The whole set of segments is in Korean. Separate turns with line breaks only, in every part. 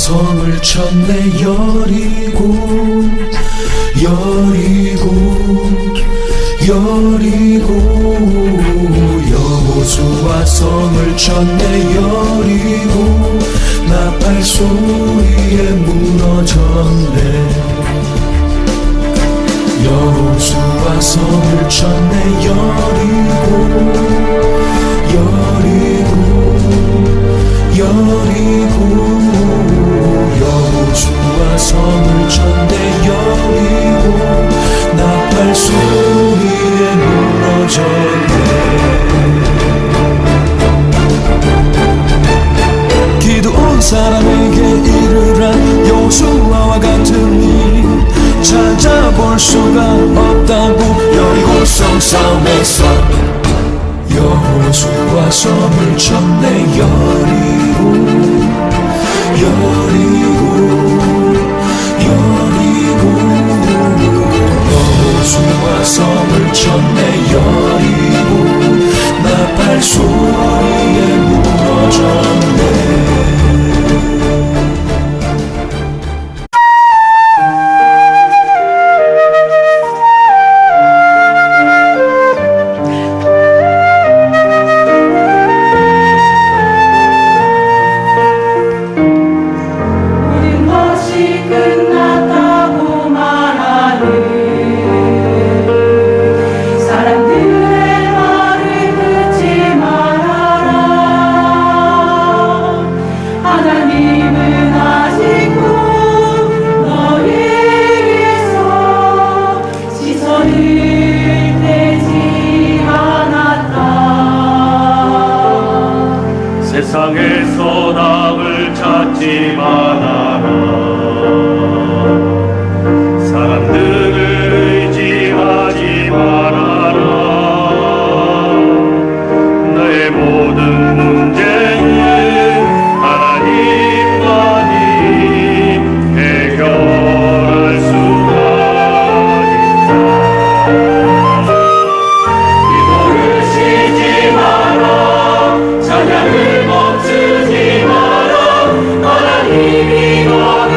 성을 쳤네. 여리고 여호수아 성을 쳤네. 여리고 나팔 소리에 무너졌네. 여호수아 성을 쳤네. 여리고 여호수아 성을 쳤네. 여리고 나팔 소리에 무너졌네. 기도온 사람에게 이르라. 여호수아와 같은 일 찾아볼 수가 없다고. 여리고성 싸움에서 여호수아 성을 쳤네. 여호수아 성을 쳤네. 여리고 나팔 소리에 무너졌네.
세상에서 남을 찾지 말아라. 사람들을 의지하지 말아라. 너의 모든 문제는 하나님만이 해결할 수가 있다. 기도를 쉬지 마라. 찬양을 멈추지 마라. 하나님이 너를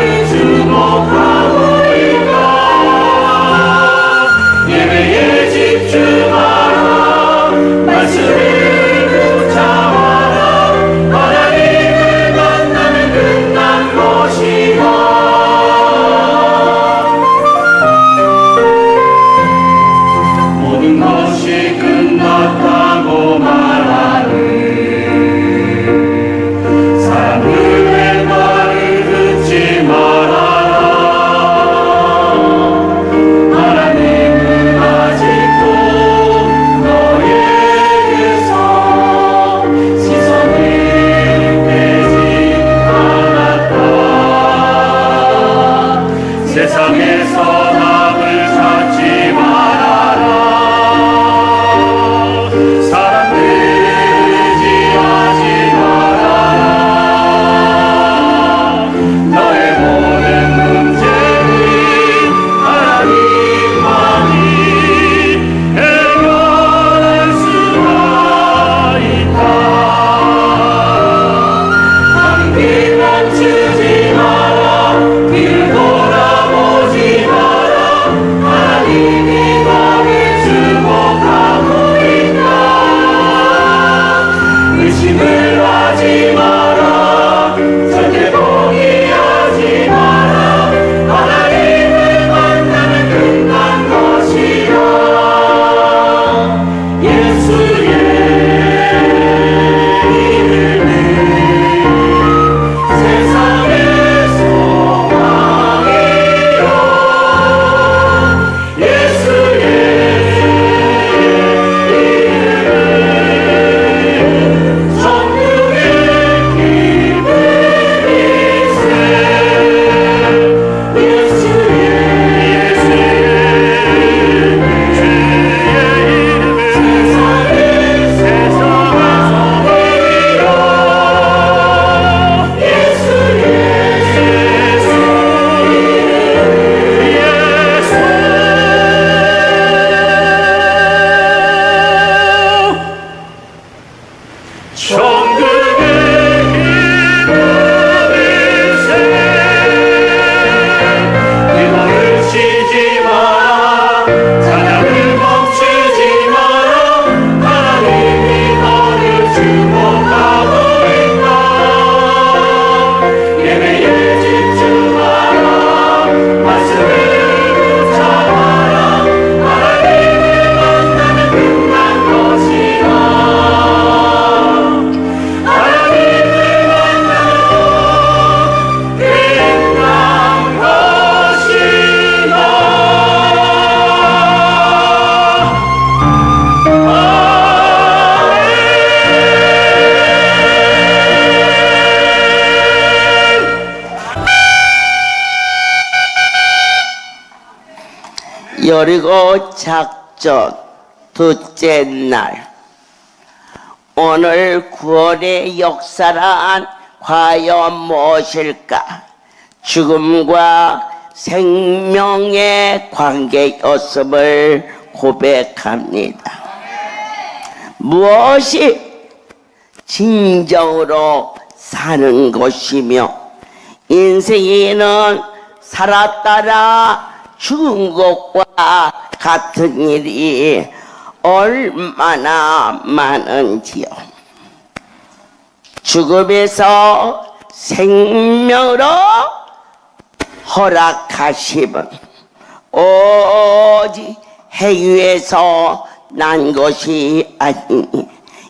여리고 작전 둘째 날, 오늘 구원의 역사란 과연 무엇일까? 죽음과 생명의 관계였음을 고백합니다. 무엇이 진정으로 사는 것이며, 인생에는 살았다라 죽은 것과 같은 일이 얼마나 많은지요. 죽음에서 생명으로 허락하심은 오직 해유에서 난 것이 아니니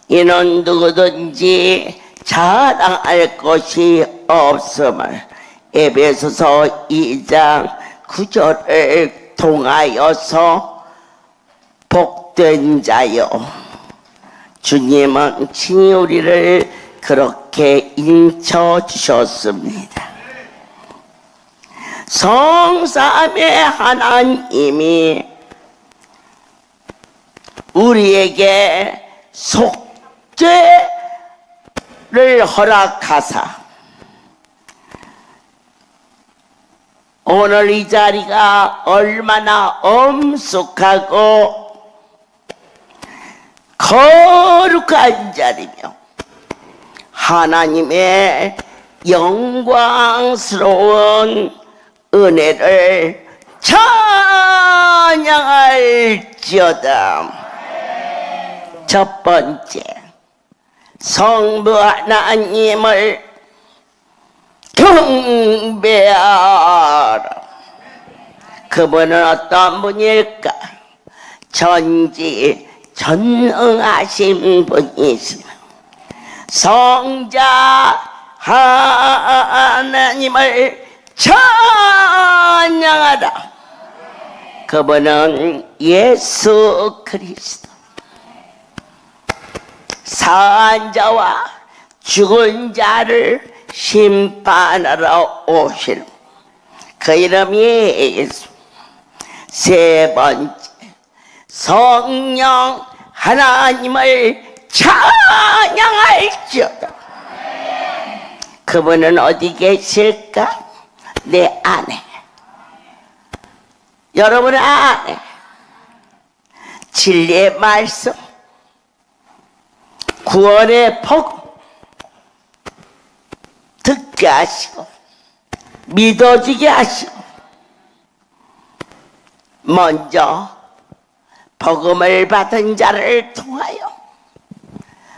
이는 누구든지 자랑할 것이 없음을 에베소서 2장 9절을 통하여서 복된 자요, 주님은 친히 우리를 그렇게 인쳐 주셨습니다. 성삼의 하나님이 우리에게 속죄를 허락하사 오늘 이 자리가 얼마나 엄숙하고 거룩한 자리며 하나님의 영광스러운 은혜를 찬양할지어다. 첫 번째, 성부 하나님을 경배하라. 그분은 어떤 분일까? 전지전능하신 분이시며 성자 하나님을 찬양하라. 그분은 예수 그리스도, 사한 자와 죽은 자를 심판하러 오실 그 이름이 예수. 세 번째, 성령 하나님을 찬양할지어다. 그분은 어디 계실까? 내 안에, 여러분 안에 진리의 말씀, 구원의 복 듣게 하시고 믿어지게 하시고, 먼저 복음을 받은 자를 통하여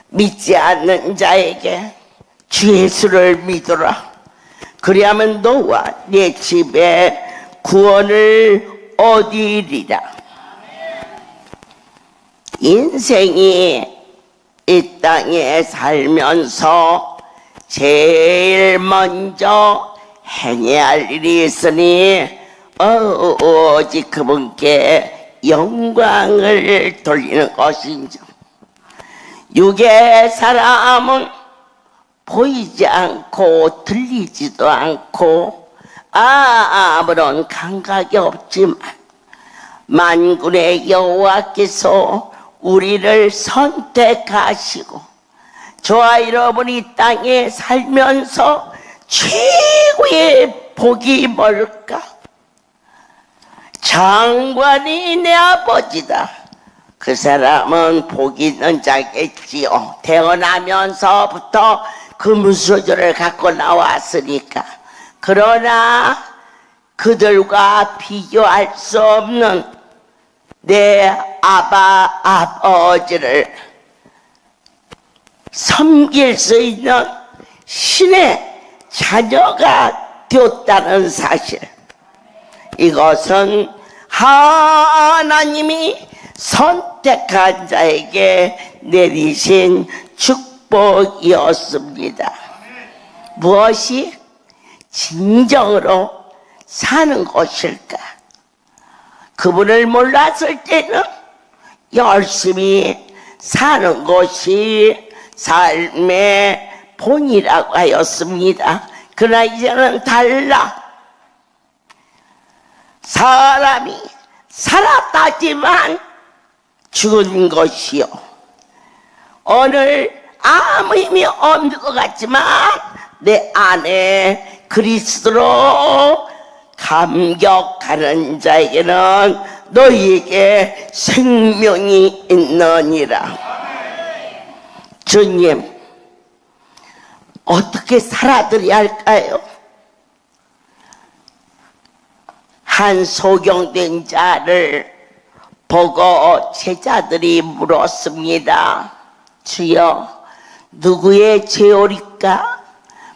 믿지 않는 자에게 주 예수를 믿어라. 그리하면 너와 네 집에 구원을 얻으리라. 인생이 이 땅에 살면서 제일 먼저 행해야 할 일이 있으니 오직 그분께 영광을 돌리는 것인지. 육의 사람은 보이지 않고 들리지도 않고 아무런 감각이 없지만 만군의 여호와께서 우리를 선택하시고 저와 여러분이 이 땅에 살면서 최고의 복이 뭘까? 장관이 내 아버지다. 그 사람은 복 있는 자겠지요. 태어나면서부터 금수저를 갖고 나왔으니까. 그러나 그들과 비교할 수 없는 내 아버지를 섬길 수 있는 신의 자녀가 되었다는 사실, 이것은 하나님이 선택한 자에게 내리신 축복이었습니다. 무엇이 진정으로 사는 것일까? 그분을 몰랐을 때는 열심히 사는 것이 삶의 본이라고 하였습니다. 그러나 이제는 달라. 사람이 살았다지만 죽은 것이요. 오늘 아무 의미 없는 것 같지만 내 안에 그리스도로 감격하는 자에게는 너희에게 생명이 있느니라. 주님, 어떻게 살아들여야 할까요? 한 소경된 자를 보고 제자들이 물었습니다. 주여, 누구의 죄오리까?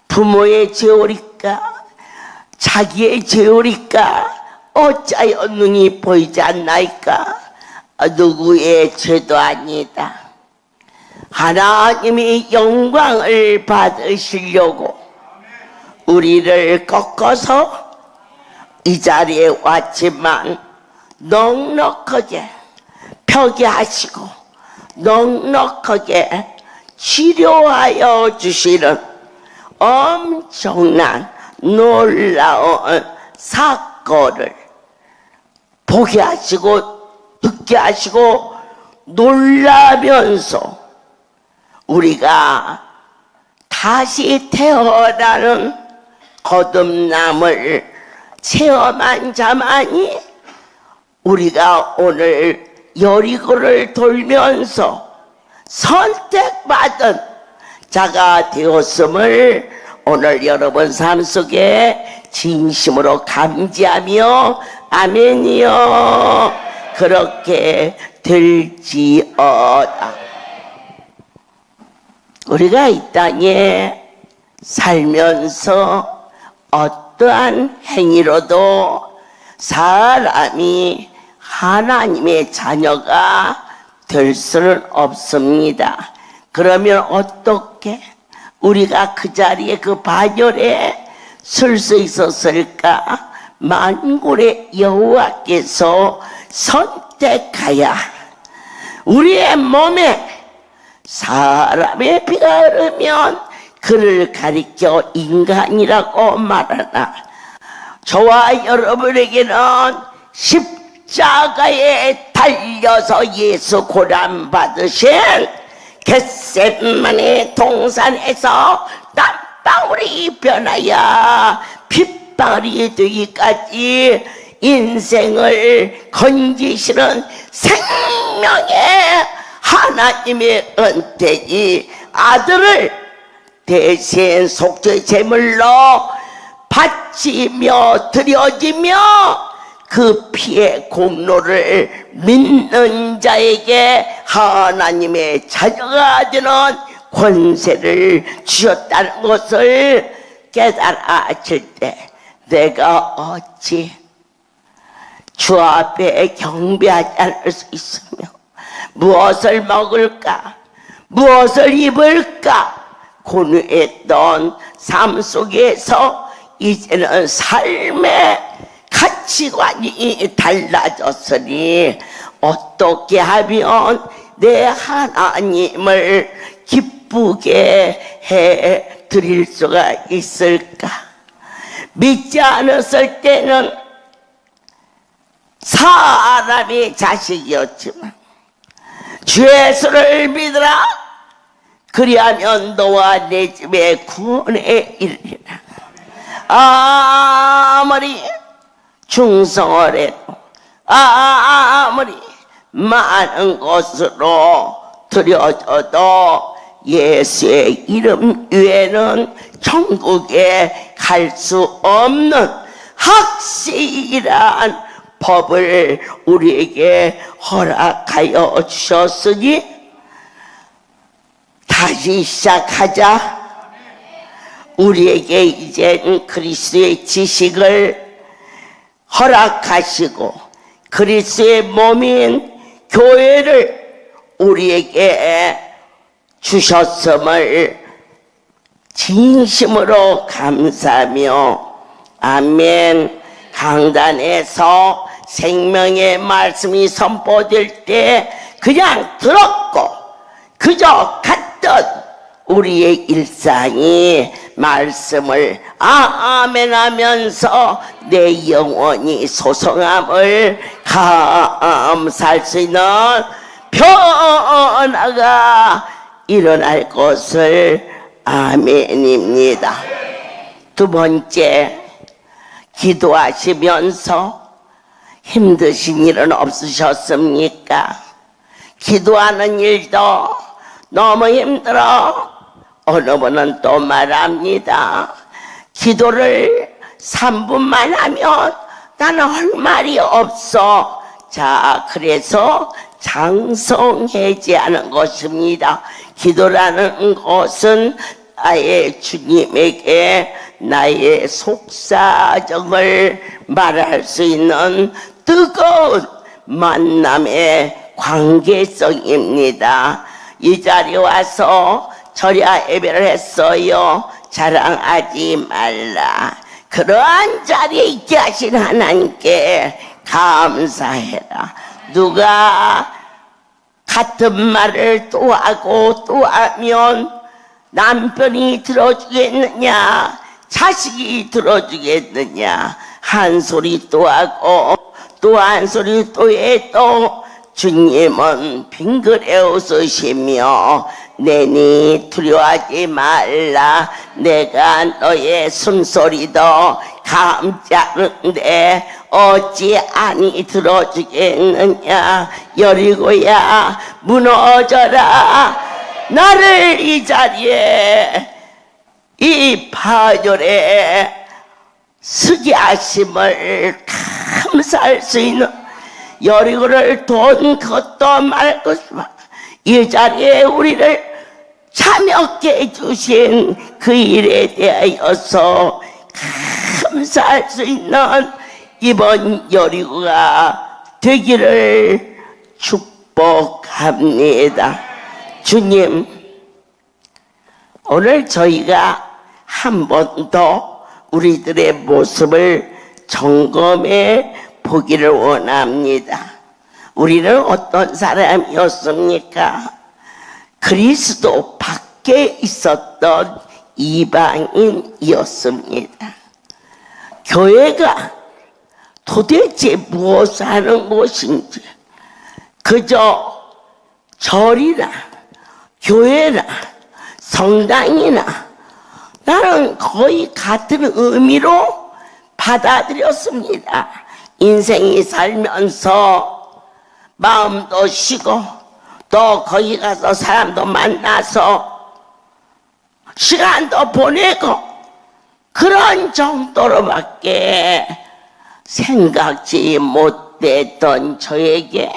부모의 죄오리까? 자기의 죄오리까? 어찌하여 눈이 보이지 않나이까? 누구의 죄도 아니다. 하나님이 영광을 받으시려고 우리를 꺾어서 이 자리에 왔지만 넉넉하게 표기하시고 넉넉하게 치료하여 주시는 엄청난 놀라운 사건을 보게 하시고 듣게 하시고 놀라면서 우리가 다시 태어나는 거듭남을 체험한 자만이 우리가 오늘 여리고를 돌면서 선택받은 자가 되었음을 오늘 여러분 삶 속에 진심으로 감지하며 아멘이요 그렇게 될지어다. 우리가 이 땅에 살면서 어떠한 행위로도 사람이 하나님의 자녀가 될 수는 없습니다. 그러면 어떻게 우리가 그 자리에 그 반열에 설 수 있었을까? 만군의 여호와께서 선택하여 우리의 몸에 사람의 피가 흐르면 그를 가리켜 인간이라고 말하나 저와 여러분에게는 십자가에 달려서 예수 고난받으신 겟세마네 동산에서 땀방울이 변하여 핏방울이 되기까지 인생을 건지시는 생명의 하나님의 은택이 아들을 대신 속죄 제물로 바치며 드려지며 그 피의 공로를 믿는 자에게 하나님의 자녀가 되는 권세를 주셨다는 것을 깨달아질 때 내가 어찌 주 앞에 경배하지 않을 수 있으며 무엇을 먹을까 무엇을 입을까 고뇌했던 삶 속에서 이제는 삶의 가치관이 달라졌으니 어떻게 하면 내 하나님을 기쁘게 해 드릴 수가 있을까? 믿지 않았을 때는 사람의 자식이었지만 주 예수를 믿으라 그리하면 너와 내 집에 구원에 이르리라. 아무리 충성을 해도 아무리 많은 것으로 드려져도 예수의 이름 위에는 천국에 갈 수 없는 확실한 법을 우리에게 허락하여 주셨으니 다시 시작하자. 우리에게 이젠 그리스도의 지식을 허락하시고 그리스도의 몸인 교회를 우리에게 주셨음을 진심으로 감사하며 아멘. 강단에서 생명의 말씀이 선포될 때 그냥 들었고 그저 갔던 우리의 일상이 말씀을 아멘 하면서 내 영혼이 소성함을 감사할 수 있는 변화가 일어날 것을 아멘입니다. 두 번째, 기도하시면서 힘드신 일은 없으셨습니까? 기도하는 일도 너무 힘들어. 어느 분은 또 말합니다. 기도를 3분만 하면 나는 할 말이 없어. 자, 그래서 장성해지하는 것입니다. 기도라는 것은 아예 주님에게 나의 속사정을 말할 수 있는 뜨거운 만남의 관계성입니다. 이 자리에 와서 절야 예배를 했어요. 자랑하지 말라. 그러한 자리에 있게 하신 하나님께 감사해라. 누가 같은 말을 또 하고 또 하면 남편이 들어주겠느냐, 자식이 들어주겠느냐, 한 소리 또 하고 또 한 소리 또 해도 주님은 빙그레 웃으시며 내니 두려워하지 말라. 내가 너의 숨소리도 감지 않는데 어찌 아니 들어주겠느냐. 여리고야 무너져라. 나를 이 자리에 이 파절에 쓰게 하심을 감사할 수 있는 여리고를 돈 것도 말 것이마 이 자리에 우리를 참여케 해주신 그 일에 대하여서 감사할 수 있는 이번 여리고가 되기를 축복합니다. 주님, 오늘 저희가 한 번 더 우리들의 모습을 점검해 보기를 원합니다. 우리는 어떤 사람이었습니까? 그리스도 밖에 있었던 이방인이었습니다. 교회가 도대체 무엇을 하는 곳인지, 그저 절이나 교회나 성당이나 나는 거의 같은 의미로 받아들였습니다. 인생이 살면서 마음도 쉬고 또 거기 가서 사람도 만나서 시간도 보내고 그런 정도로밖에 생각지 못했던 저에게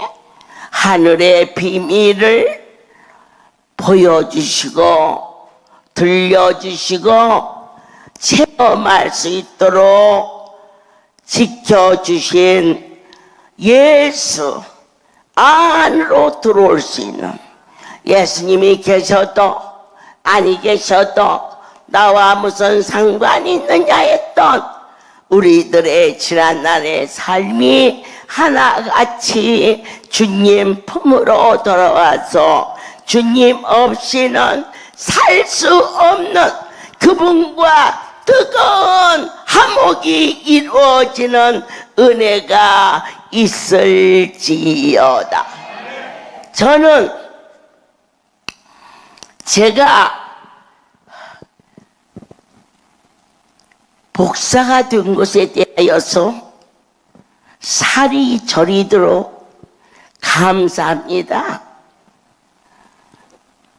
하늘의 비밀을 보여주시고 들려주시고 체험할 수 있도록 지켜주신 예수 안으로 들어올 수 있는, 예수님이 계셔도 아니 계셔도 나와 무슨 상관이 있느냐 했던 우리들의 지난날의 삶이 하나같이 주님 품으로 돌아와서 주님 없이는 살 수 없는 그분과 뜨거운 화목이 이루어지는 은혜가 있을지어다. 저는 제가 복사가 된 것에 대하여서 살이 저리도록 감사합니다.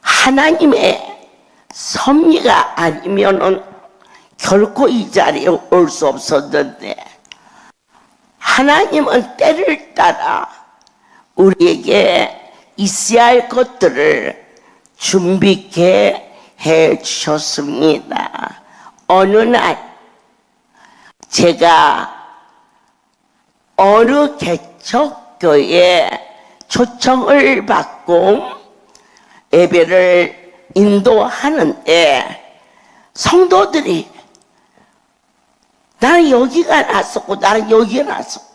하나님의 섭리가 아니면은 결코 이 자리에 올 수 없었는데, 하나님은 때를 따라 우리에게 있어야 할 것들을 준비케 해 주셨습니다. 어느 날 제가 어느 개척교회에 초청을 받고 예배를 인도하는데 성도들이 나는 여기가 낫었고 나는 여기가 낫었고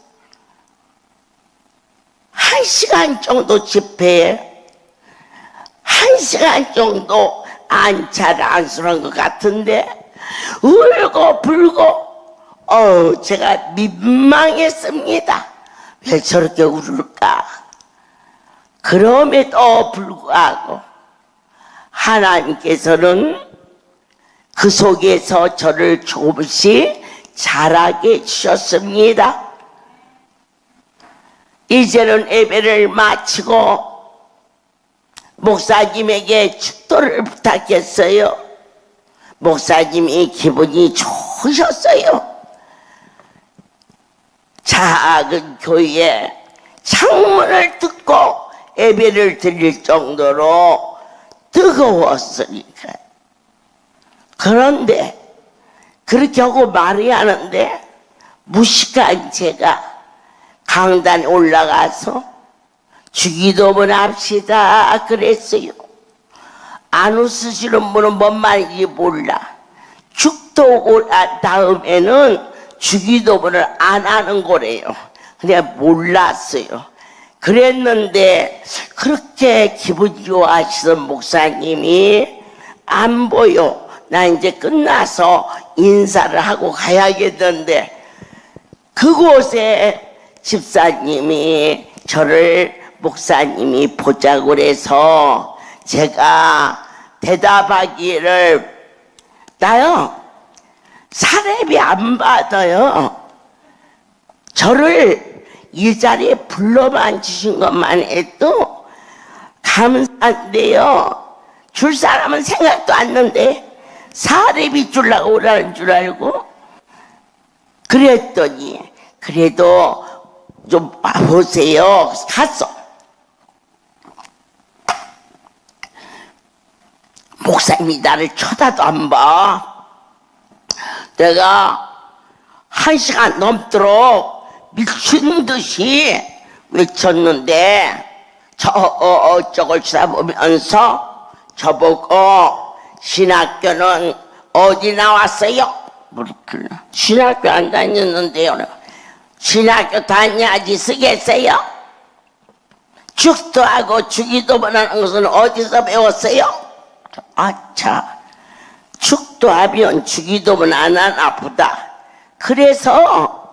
1시간 정도 집회에 1시간 정도 안 자랑스러운 것 같은데 울고 불고 제가 민망했습니다. 왜 저렇게 울을까? 그럼에도 불구하고 하나님께서는 그 속에서 저를 조금씩 자라게 해주셨습니다. 이제는 예배를 마치고 목사님에게 축도를 부탁했어요. 목사님이 기분이 좋으셨어요. 작은 교회에 창문을 뜯고 예배를 드릴 정도로 뜨거웠으니까. 그런데 그렇게 하고 말이 하는데 무식한 제가 강단에 올라가서 주기도문 합시다 그랬어요. 안 웃으시는 분은 뭔 말인지 몰라. 죽도 오고 난 다음에는 주기도문을 안 하는 거래요. 그냥 몰랐어요. 그랬는데 그렇게 기분 좋아하시던 목사님이 안 보여. 나 이제 끝나서 인사를 하고 가야겠는데 그곳에 집사님이 저를 목사님이 보자고 그래서 제가 대답하기를 나요 사례비 안 받아요. 저를 이 자리에 불러만 주신 것만 해도 감사한데요. 줄 사람은 생각도 안 났는데 사례비 주려고 오라는 줄 알고 그랬더니 그래도 좀 봐보세요. 갔어. 목사님이 나를 쳐다도 안 봐. 내가 1시간 넘도록 미친 듯이 외쳤는데 저걸 쳐다보면서 저보고 신학교는 어디 나왔어요? 물었길래 신학교 안 다녔는데요. 신학교 다녀야지 쓰겠어요? 축도하고 주기도문 하는 것은 어디서 배웠어요? 아차, 축도하면 주기도문 안 하나 보다. 그래서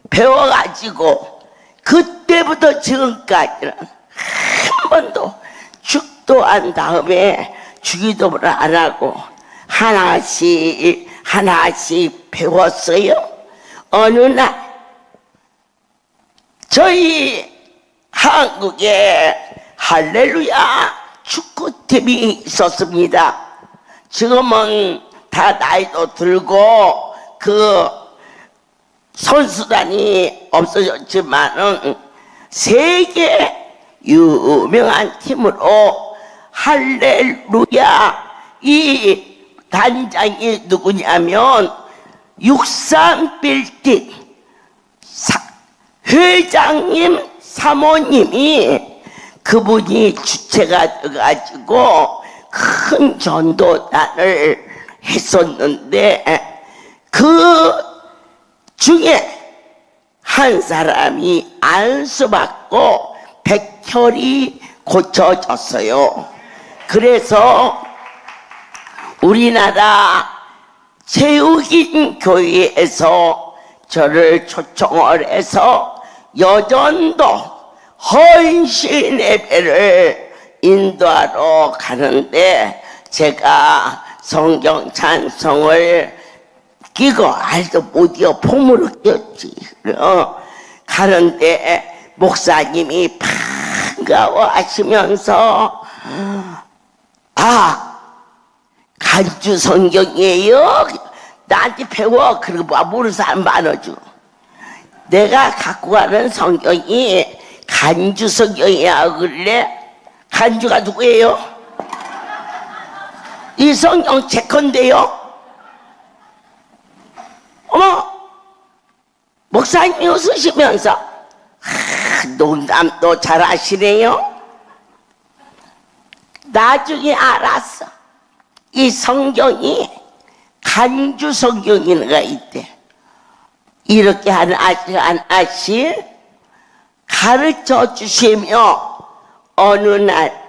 배워가지고 그때부터 지금까지는 한 번도 축도한 다음에 주기도문을 안 하고 하나씩 배웠어요. 어느 날 저희 한국에 할렐루야 축구팀이 있었습니다. 지금은 다 나이도 들고 그 선수단이 없어졌지만은 세계 유명한 팀으로 할렐루야 이 단장이 누구냐면 63빌딩 회장님 사모님이 그분이 주체가 돼가지고 큰 전도단을 했었는데 그 중에 한 사람이 안수받고 백혈이 고쳐졌어요. 그래서 우리나라 세우긴 교회에서 저를 초청을 해서 여전도 헌신 예배를 인도하러 가는데 제가 성경 찬송을 끼고 알도 못이어 폼으로 끼었지. 가는데 목사님이 반가워하시면서 간주 성경이에요. 나한테 배워. 그리고 모르는 사람 많아져. 내가 갖고 가는 성경이 간주 성경이야. 그래? 간주가 누구예요? 이 성경 제 건데요. 어머, 목사님이 웃으시면서 농담도 잘하시네요. 나중에 알았어. 이 성경이 간주 성경인가 있대. 이렇게 하나씩 가르쳐 주시며 어느 날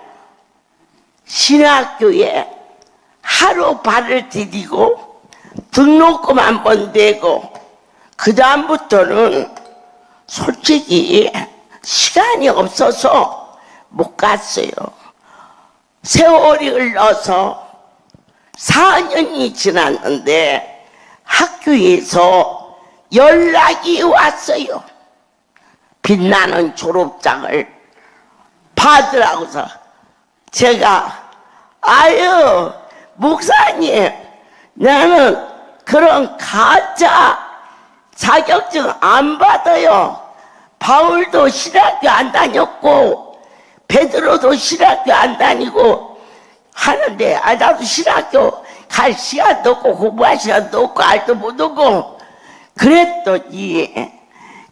신학교에 하루 발을 디디고 등록금 한 번 내고 그 다음부터는 솔직히 시간이 없어서 못 갔어요. 세월이 흘러서 4년이 지났는데 학교에서 연락이 왔어요. 빛나는 졸업장을 받으라고서. 제가 아유 목사님, 나는 그런 가짜 자격증 안 받아요. 바울도 신학교 안 다녔고 베드로도 신학교 안 다니고 하는데 나도 신학교 갈 시간도 없고 공부할 시간도 없고 알도 못하고 그랬더니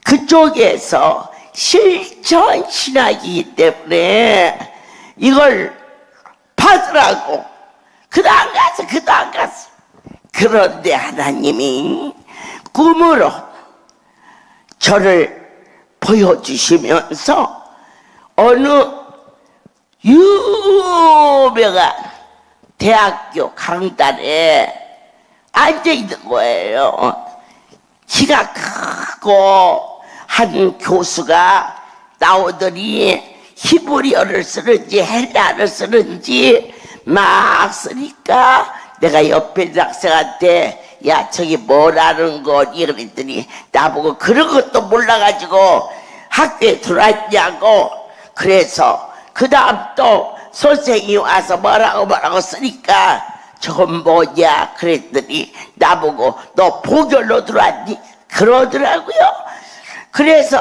그쪽에서 실천 신학이기 때문에 이걸 받으라고. 그도 안 갔어. 그런데 하나님이 꿈으로 저를 보여주시면서 어느 유명한 대학교 강단에 앉아있는 거예요. 키가 크고 한 교수가 나오더니 히브리어를 쓰는지 헬라어를 쓰는지 막 쓰니까 내가 옆에 학생한테 야 저기 뭐라는 거니 그랬더니 나보고 그런 것도 몰라가지고 학교에 들어왔냐고. 그래서 그 다음 또 선생님이 와서 뭐라고 쓰니까 저건 뭐냐 그랬더니 나보고 너 보결로 들어왔니? 그러더라고요. 그래서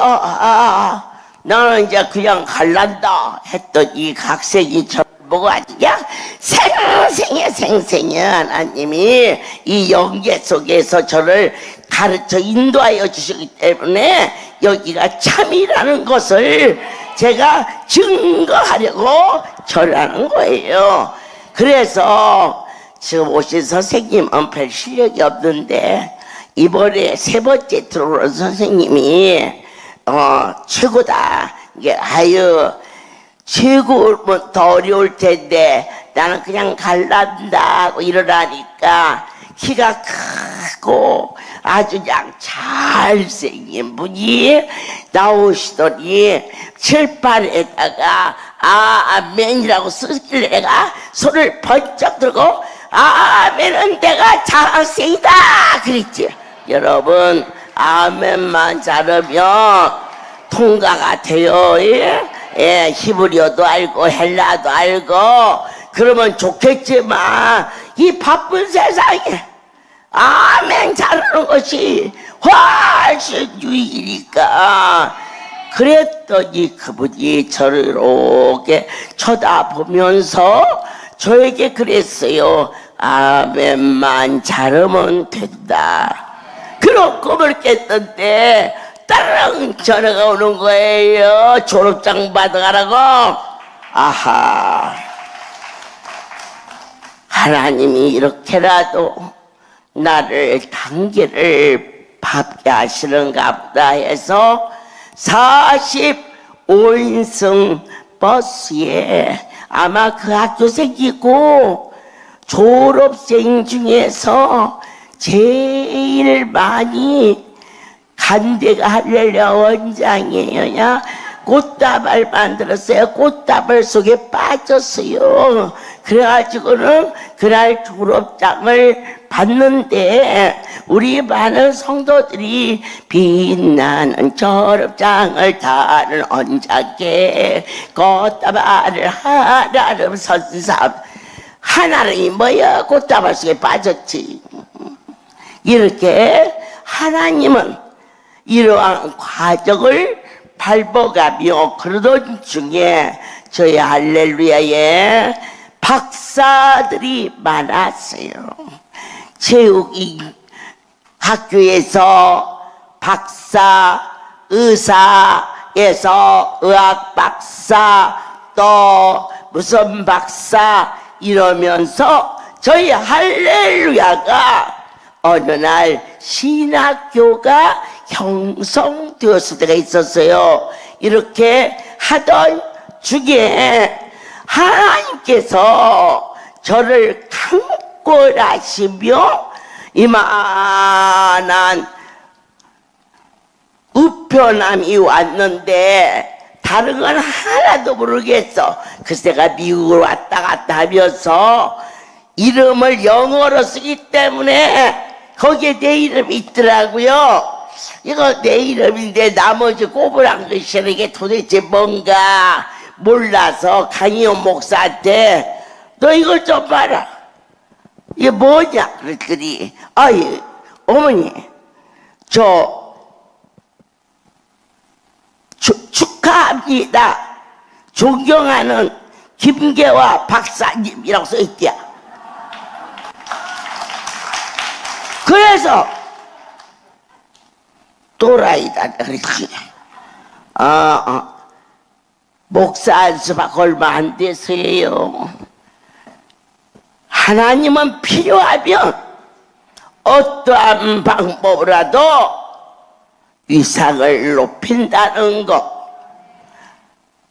나는 이제 그냥 갈란다 했더니 학생이 저를 보고 아니냐 생생해 하나님이 이 영계 속에서 저를 가르쳐 인도하여 주시기 때문에 여기가 참이라는 것을 제가 증거하려고 절하는 거예요. 그래서 지금 오신 선생님은 별 실력이 없는데 이번에 3번째 들어오는 선생님이 최고다. 이게 아유 최고면 더 어려울 텐데 나는 그냥 갈란다고 이러라니까 키가 크고 아주 그냥 잘생긴 분이 나오시더니 칠판에다가 아멘이라고 쓰길래 내가 손을 번쩍 들고 아멘은 내가 장학생이다 그랬지. 여러분 아멘만 잘하면 통과가 돼요. 예, 히브리어도 알고 헬라도 알고 그러면 좋겠지만 이 바쁜 세상에 아멘 잘하는 것이 훨씬 유익이니까. 그랬더니 그분이 저를 이렇게 쳐다보면서 저에게 그랬어요. 아멘만 잘하면 된다. 그런 꿈을 깼는데 따랑 전화가 오는 거예요. 졸업장 받아가라고. 아하, 하나님이 이렇게라도 나를 단계를 밟게 하시는가 보다 해서 45인승 버스에 아마 그 학교생이고 졸업생 중에서 제일 많이 간 데가 할렐루야 원장이에요. 꽃다발 만들었어요. 꽃다발 속에 빠졌어요. 그래가지고는 그날 졸업장을 받는데 우리 많은 성도들이 빛나는 졸업장을 다는 언자께 꽃다발을 하나름 선삼. 하나름이 뭐야? 꽃다발 속에 빠졌지. 이렇게 하나님은 이러한 과정을 밟아가며 그러던 중에 저희 할렐루야에 박사들이 많았어요. 체육이 학교에서 박사, 의사에서 의학 박사, 또 무슨 박사 이러면서 저희 할렐루야가 어느 날 신학교가 형성되었을 때가 있었어요. 이렇게 하던 중에 하나님께서 저를 꼴하시며 이만한 우편함이 왔는데 다른 건 하나도 모르겠어. 그래서 내가 미국을 왔다 갔다 하면서 이름을 영어로 쓰기 때문에 거기에 내 이름이 있더라고요. 이거 내 이름인데 나머지 꼬부랑 글씨는 이게 도대체 뭔가 몰라서 강희원 목사한테 너 이걸 좀 봐라. 이게 뭐냐 그랬더니 아이 어머니 축하합니다. 존경하는 김계화 박사님이라고 써있대요. 그래서 또라이다 그랬지. 목사 안수밖에 얼마 안 돼서요. 하나님은 필요하면 어떠한 방법으로라도 위상을 높인다는 것.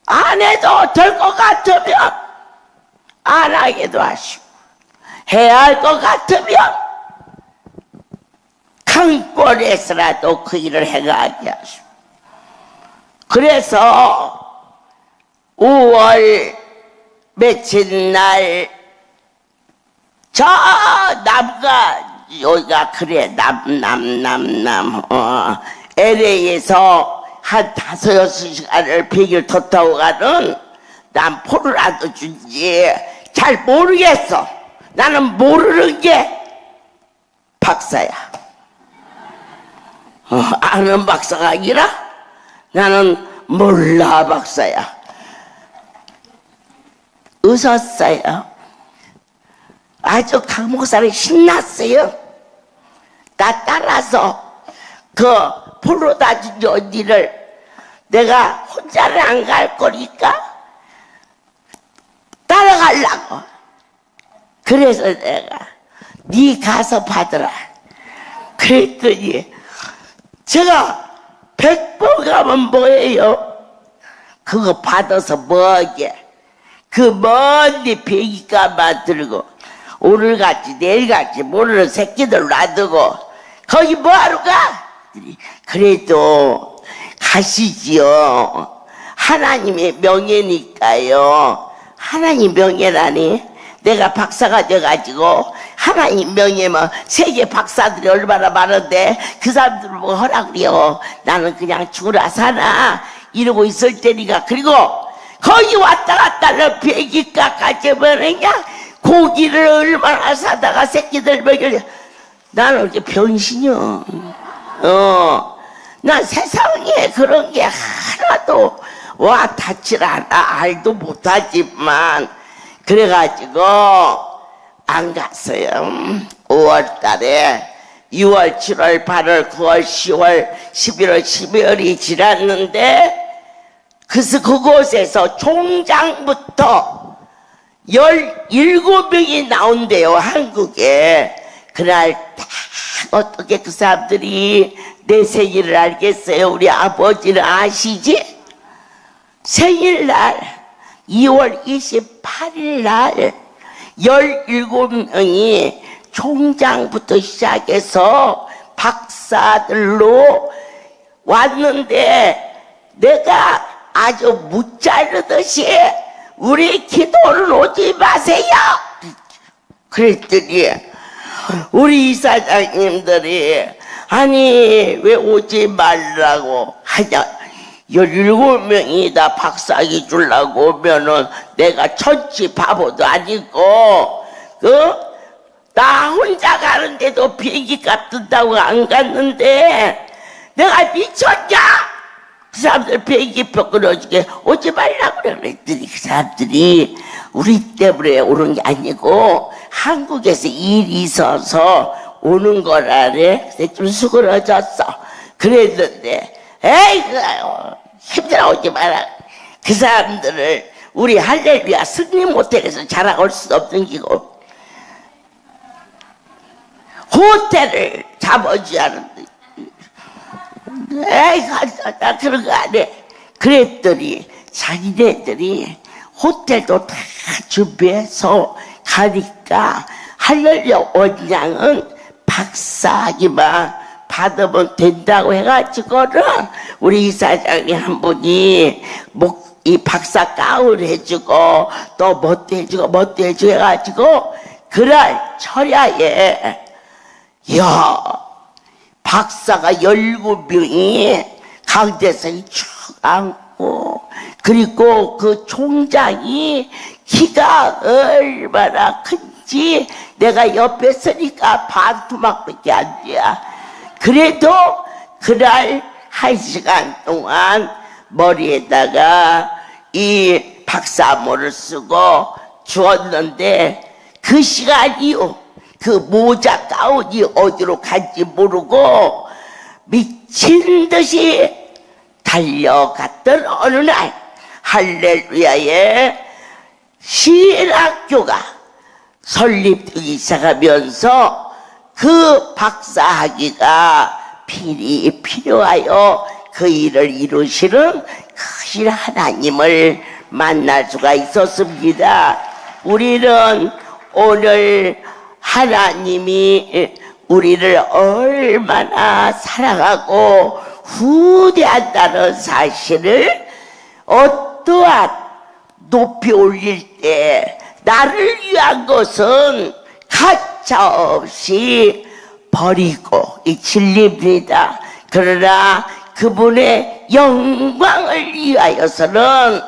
안 해도 될 것 같으면 안 하게도 하시고, 해야 할 것 같으면 강권에서라도 그 일을 해가게 하시고. 그래서 5월 며칠 날 저 남가 여기가 그래 LA에서 한 5-6시간을 비행기를 더 타고 가는 난 포르라도 준지 잘 모르겠어. 나는 모르는 게 박사야. 아는 박사가 아니라 나는 몰라 박사야. 웃었어요. 아주 강 목사는 신났어요. 나 따라서 그 포르다 준 언니를 내가 혼자는 안 갈 거니까 따라가려고. 그래서 내가 네 가서 받으라 그랬더니 제가 100번 가면 뭐예요? 그거 받아서 뭐하게? 그 먼데 비행기값만 들고 오늘같이 내일같이 모르는 새끼들 놔두고 거기 뭐하러 가? 그래도 가시지요. 하나님의 명예니까요. 하나님 명예라니. 내가 박사가 돼가지고 하나님 명예면 세계 박사들이 얼마나 많은데 그 사람들 뭐 하라 그래요. 나는 그냥 죽으라 사나 이러고 있을 테니까. 그리고 거기 왔다 갔다 하는 비행기값까지 뭐느냐, 고기를 얼마나 사다가 새끼들 먹여. 나는 이렇게 병신이요. 난 세상에 그런 게 하나도 와 닿질 않아. 알도 못하지만. 그래가지고 안 갔어요. 5월 달에 6월, 7월, 8월, 9월, 10월, 11월, 12월이 지났는데 그래서 그곳에서 총장부터 17명이 나온대요, 한국에. 그날 딱 어떻게 그 사람들이 내 생일을 알겠어요? 우리 아버지는 아시지? 생일날 2월 28일 날 17명이 총장부터 시작해서 박사들로 왔는데 내가 아주 무자르듯이 우리 기도를 오지 마세요 그랬더니 우리 이사장님들이 아니 왜 오지 말라고 하냐. 17명이 다 박사학위 주려고 오면은 내가 천치 바보도 아니고 나 혼자 가는데도 비행기값 든다고 안 갔는데 내가 미쳤냐. 그 사람들 비행기표 끊어주게 오지 말라고 그랬더니 그 사람들이 우리 때문에 오는 게 아니고 한국에서 일이 있어서 오는 거라네. 그래서 좀 수그러졌어. 그랬는데 에이 힘들어 오지 마라. 그 사람들을 우리 할렐루야 승리 모텔에서 자랑할 수 없는 기고 호텔을 잡아줘야 하는데 에이 나 그런 거 안 해. 그랬더니 자기네들이 호텔도 다 준비해서 가니까 할렐루야. 원장은 박사학위만 받으면 된다고 해가지고는 우리 이사장이 한 분이 이 박사 가운 해주고 또 뭣도 해주고 해가지고 그날 철야에 야 박사가 17명이 강대상이 쭉 앉고 그리고 그 총장이 키가 얼마나 큰지 내가 옆에 서니까 반토막밖에 안 돼. 그래도 그날 1시간 동안 머리에다가 이 박사모를 쓰고 주었는데 그 시간 이후 그 모자 가운이 어디로 간지 모르고 미친 듯이 달려갔던 어느 날 할렐루야에 신학교가 설립되기 시작하면서 그 박사학위가 필요하여 그 일을 이루시는 크신 하나님을 만날 수가 있었습니다. 우리는 오늘 하나님이 우리를 얼마나 사랑하고 후대한다는 사실을 어떠한 높이 올릴 때 나를 위한 것은 가차없이 버리고 이 진리입니다. 그러나 그분의 영광을 위하여서는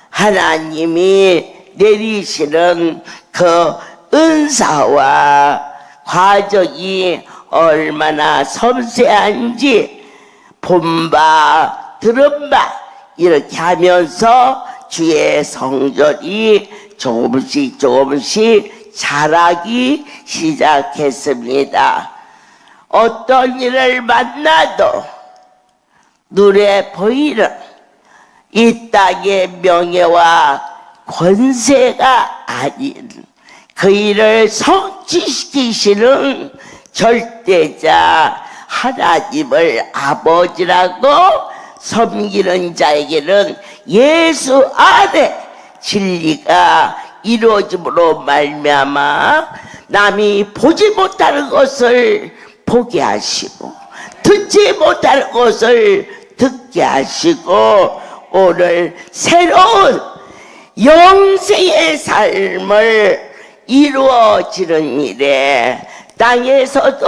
하나님이 내리시는 그 은사와 과정이 얼마나 섬세한지 본바 들은바 이렇게 하면서 주의 성전이 조금씩 자라기 시작했습니다. 어떤 일을 만나도 눈에 보이는 이 땅의 명예와 권세가 아닌 그 일을 성취시키시는 절대자 하나님을 아버지라고 섬기는 자에게는 예수 안에 진리가 이루어짐으로 말미암아 남이 보지 못하는 것을 보게 하시고 듣지 못하는 것을 듣게 하시고 오늘 새로운 영생의 삶을 이루어지는 일에 땅에서도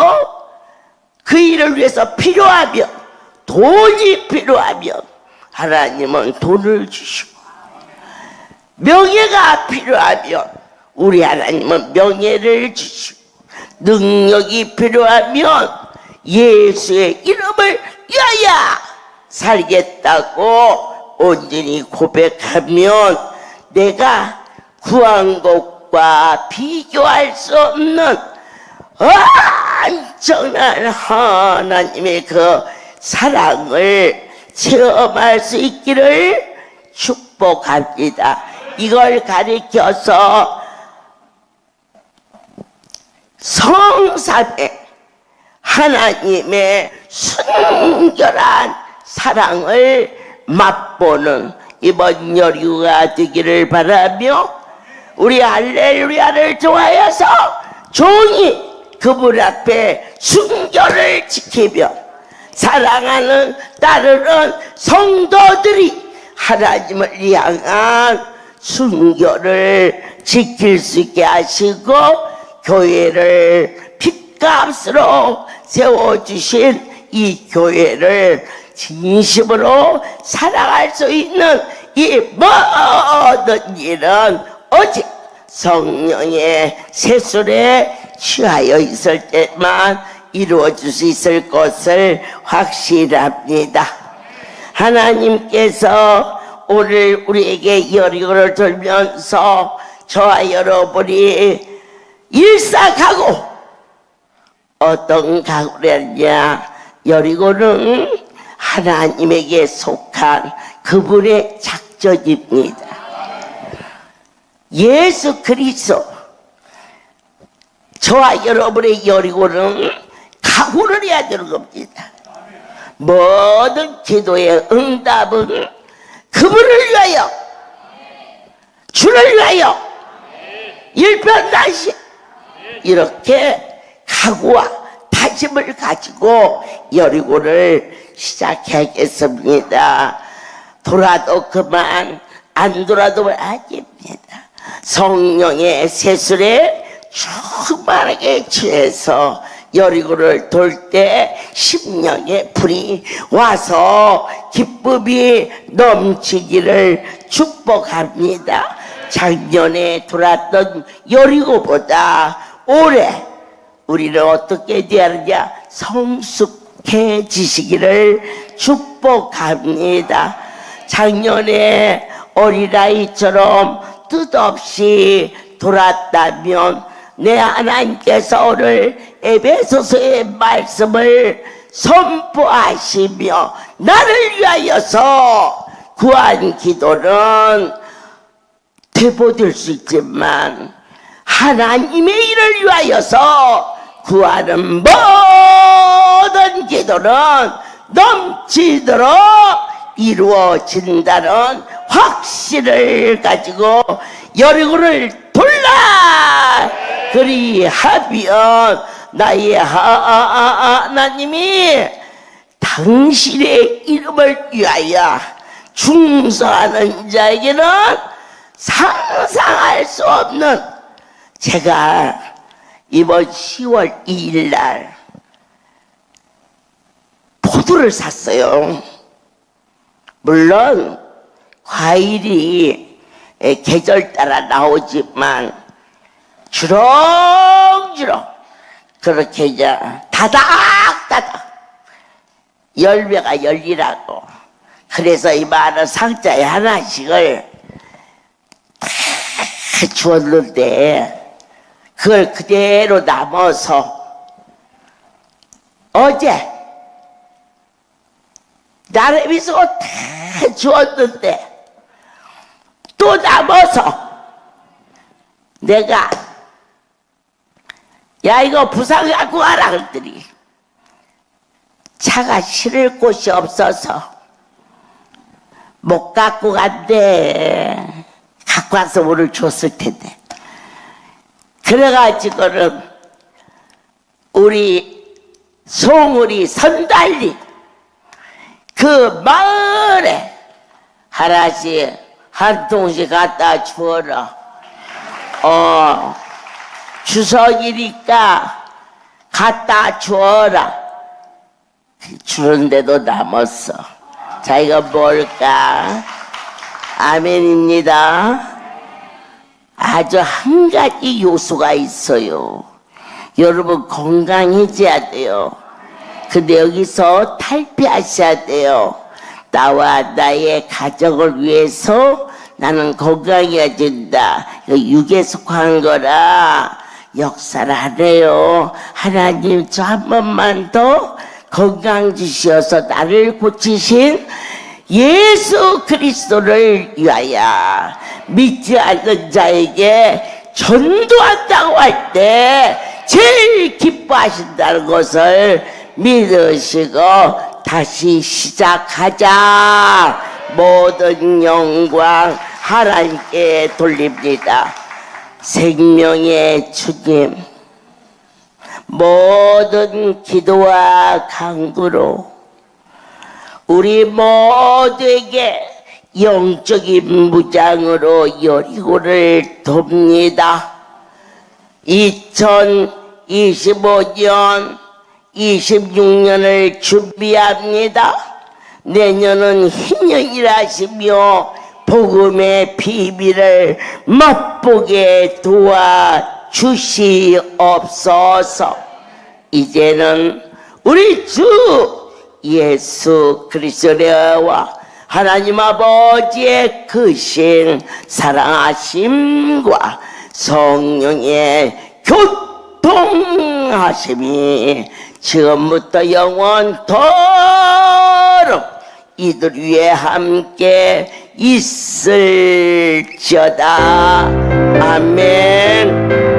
그 일을 위해서 필요하면 돈이 필요하면 하나님은 돈을 주시고 명예가 필요하면 우리 하나님은 명예를 주시고 능력이 필요하면 예수의 이름을 위하여 살겠다고 온전히 고백하면 내가 구한 것과 비교할 수 없는 엄청난 하나님의 그 사랑을 체험할 수 있기를 축복합니다. 이걸 가리켜서 성삼의 하나님의 순결한 사랑을 맛보는 이번 여류가 되기를 바라며 우리 할렐루야를 좋아해서 종이 그분 앞에 순결을 지키며 사랑하는 따르는 성도들이 하나님을 향한 순결을 지킬 수 있게 하시고 교회를 핏값으로 세워주신 이 교회를 진심으로 사랑할 수 있는 이 모든 일은 오직 성령의 세술에 취하여 있을 때만 이루어질 수 있을 것을 확신합니다. 하나님께서 오늘 우리에게 여리고를 돌면서 저와 여러분이 일사가고 어떤 가구랬냐 여리고는 하나님에게 속한 그분의 작전입니다. 예수 그리스도 저와 여러분의 여리고는 각오를 해야 되는 겁니다. 모든 기도의 응답은 그분을 위하여 주를 위하여 일편단심 이렇게 각오와 다짐을 가지고 여리고를 시작하겠습니다. 돌아도 그만, 안 돌아도 아닙니다. 성령의 세술에 충만하게 취해서 여리고를 돌 때 심령의 불이 와서 기쁨이 넘치기를 축복합니다. 작년에 돌았던 여리고보다 올해 우리는 어떻게 되느냐 성숙해지시기를 축복합니다. 작년에 어린아이처럼 뜻없이 돌았다면 내 하나님께서 오늘 에베소서의 말씀을 선포하시며 나를 위하여서 구한 기도는 되보될 수 있지만 하나님의 일을 위하여서 구하는 모든 기도는 넘치도록 이루어진다는 확신을 가지고 여리고를 돌라 그리하면 나의 하나님이 당신의 이름을 위하여 충성하는 자에게는 상상할 수 없는, 제가 이번 10월 2일 날 포도를 샀어요. 물론 과일이 계절 따라 나오지만 주렁주렁 그렇게 이제 다닥다닥 열매가 열리라고, 그래서 이 많은 상자에 하나씩을 다 주었는데 그걸 그대로 남아서 어제 나름이 쓰고 다 주었는데 또 남아서 내가 야 이거 부산 갖고 가라 그랬더니 차가 실을 곳이 없어서 못 갖고 간대. 갖고 와서 오늘 줬을 텐데. 그래가지고는 우리 송우리 선달리 그 마을에 하나씩 한 통씩 갖다 주어라. 추석이니까 갖다 주어라. 주는데도 남았어. 자, 이거 뭘까? 아멘입니다. 아주 한 가지 요소가 있어요. 여러분 건강해져야 돼요. 근데 여기서 탈피하셔야 돼요. 나와 나의 가정을 위해서 나는 건강해진다. 이거 육에 속한 거라 역사를 안 해요. 하나님 저 한 번만 더 건강 주시어서 나를 고치신 예수 그리스도를 위하여 믿지 않는 자에게 전도한다고 할 때 제일 기뻐하신다는 것을 믿으시고 다시 시작하자. 모든 영광 하나님께 돌립니다. 생명의 주님, 모든 기도와 간구로 우리 모두에게 영적인 무장으로 여리고를 돕니다. 2025년 26년을 준비합니다. 내년은 희년이라 하시며 복음의 비밀을 맛보게 도와주시옵소서. 이제는 우리 주 예수 그리스도와 하나님 아버지의 크신 사랑하심과 성령의 교통하심이 지금부터 영원토록 이들 위에 함께 있을지어다. 아멘.